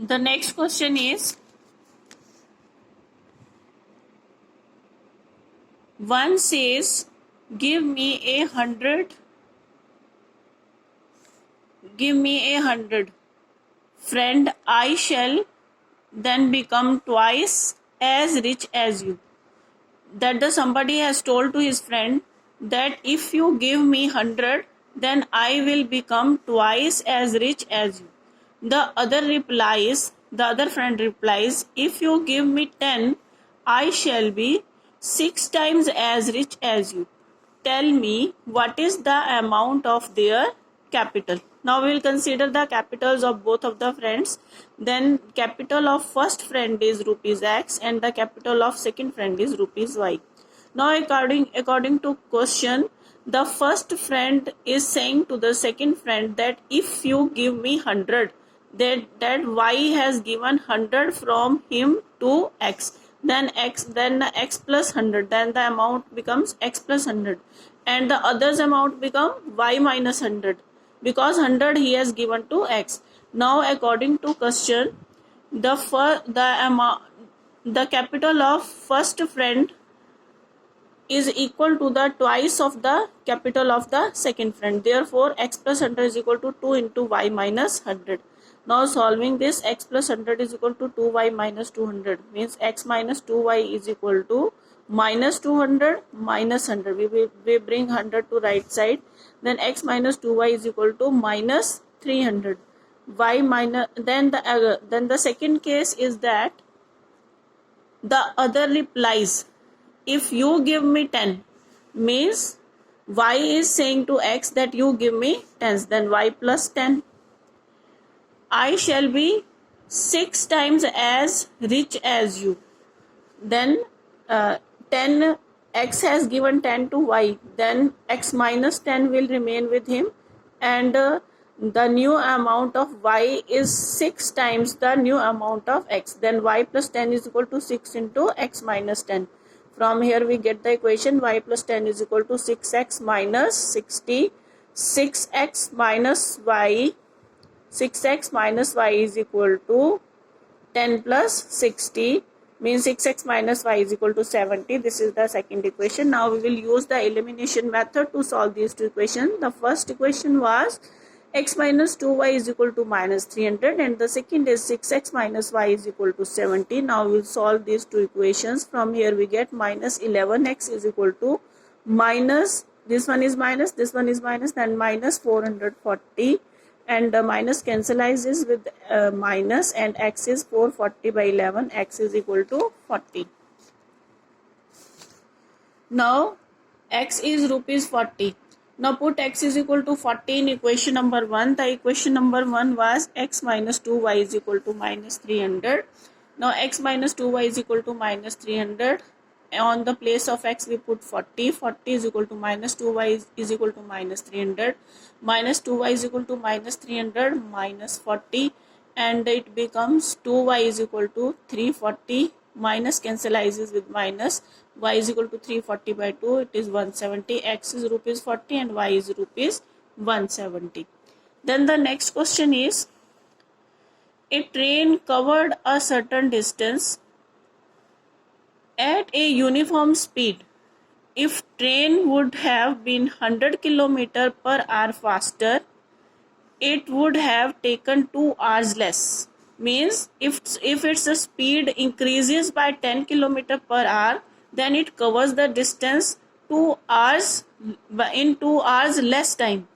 The next question is, one says, give me a hundred, friend, I shall then become twice as rich as you. That the somebody has told to his friend that if you give me 100, then I will become twice as rich as you. The other friend replies, if you give me 10, I shall be 6 times as rich as you. Tell me what is the amount of their capital. Now we will consider the capitals of both of the friends. Then capital of first friend is rupees x and the capital of second friend is rupees y. Now according to question, the first friend is saying to the second friend that if you give me 100, that y has given 100 from him to x, then x plus 100, then the amount becomes x plus 100, and the other's amount become y minus 100, because 100 he has given to x. Now according to question, the capital of first friend is equal to the twice of the capital of the second friend. Therefore x plus 100 is equal to 2 into y minus 100. Now solving this, x plus 100 is equal to 2y minus 200, means x minus 2y is equal to minus 200 minus 100. We bring 100 to right side, then x minus 2y is equal to minus 300. Y minus, then the second case is that the other replies, if you give me 10, means y is saying to x that you give me 10, then y plus 10. I shall be 6 times as rich as you. Then 10, x has given 10 to y, then x minus 10 will remain with him, and the new amount of y is 6 times the new amount of x. Then y plus 10 is equal to 6 into x minus 10. From here we get the equation y plus 10 is equal to 6x minus 60. 6x minus y is equal to 10 plus 60, means 6x minus y is equal to 70. This is the second equation. Now we will use the elimination method to solve these two equations. The first equation was x minus 2y is equal to minus 300, and the second is 6x minus y is equal to 70. Now we will solve these two equations. From here we get minus 11x is equal to minus, this one is minus, this one is minus, then minus 440, and the minus cancels with minus, and x is 440 by 11, x is equal to 40. Now x is rupees 40. Now put x is equal to 40 in equation number 1. The equation number 1 was x minus 2y is equal to minus 300. Now x minus 2y is equal to minus 300. On the place of x we put 40. 40 is equal to minus 2y is equal to minus 300. Minus 2y is equal to minus 300 minus 40, and it becomes 2y is equal to 340. Minus cancels with minus, y is equal to 340 by 2, it is 170. X is rupees 40 and y is rupees 170. Then the next question is, a train covered a certain distance at a uniform speed. If train would have been 100 km per hour faster, it would have taken 2 hours less. Means if its speed increases by 10 km per hour, then it covers the distance 2 hours in 2 hours less time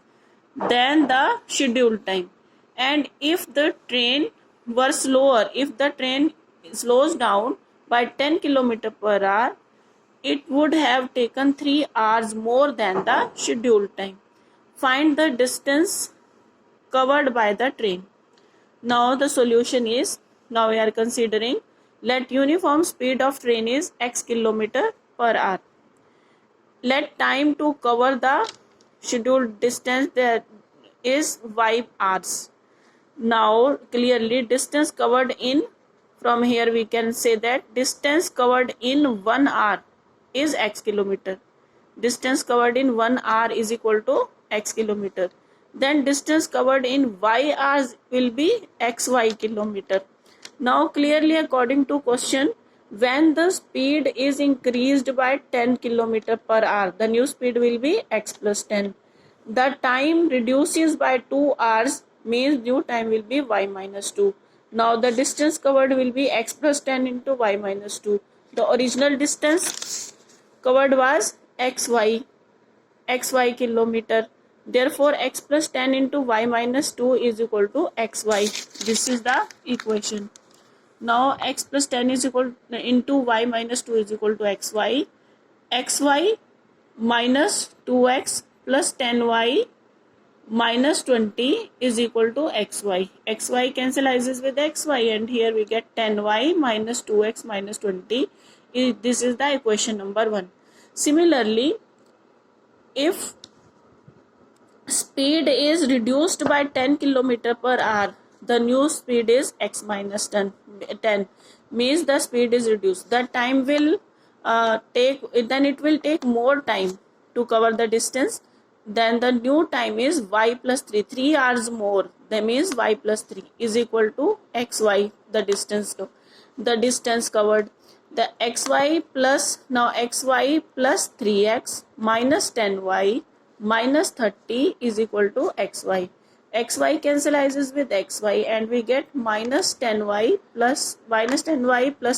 than the scheduled time. And if the train were slower, if the train slows down by 10 km per hour, it would have taken 3 hours more than the scheduled time. Find the distance covered by the train. Now the solution is, now we are considering, let uniform speed of train is x km per hour. Let time to cover the scheduled distance, that is y hours. Now clearly distance covered in, from here we can say that distance covered in 1 hour is x kilometer. Distance covered in 1 hour is equal to x kilometer. Then distance covered in y hours will be xy kilometer. Now clearly according to question, when the speed is increased by 10 km per hour, the new speed will be x plus 10. The time reduces by 2 hours, means new time will be y minus 2. Now the distance covered will be x plus 10 into y minus 2. The original distance covered was xy kilometer. Therefore x plus 10 into y minus 2 is equal to xy. This is the equation. Now x plus 10 is equal into y minus 2 is equal to xy. Xy minus 2x plus 10y minus 20 is equal to xy. Xy cancels with xy, and here we get 10y minus 2x minus 20. This is the equation number 1. Similarly, if speed is reduced by 10 km per hour, the new speed is x minus 10, means the speed is reduced. The time will it will take more time to cover the distance. Then the new time is y plus 3 hours more. That means y plus 3 is equal to xy, the distance covered. The xy plus, now xy plus 3x minus 10y minus 30 is equal to xy. Xy cancels with xy, and we get minus 10y plus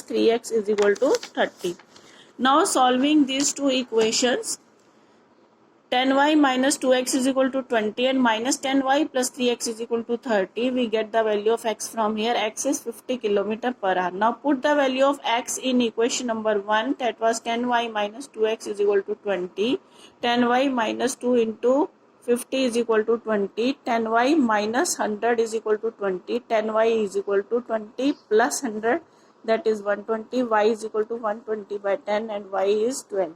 3x is equal to 30. Now solving these two equations, 10y minus 2x is equal to 20 and minus 10y plus 3x is equal to 30. We get the value of x from here. X is 50 km per hour. Now put the value of x in equation number 1. That was 10y minus 2x is equal to 20. 10y minus 2 into 50 is equal to 20. 10y minus 100 is equal to 20. 10y is equal to 20 plus 100, that is 120. Y is equal to 120 by 10 and y is 12.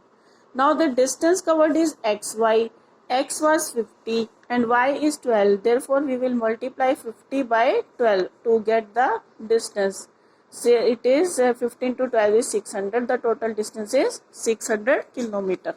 Now the distance covered is xy. X was 50 and y is 12. Therefore, we will multiply 50 by 12 to get the distance. Say it is 15 to 12 is 600. The total distance is 600 km.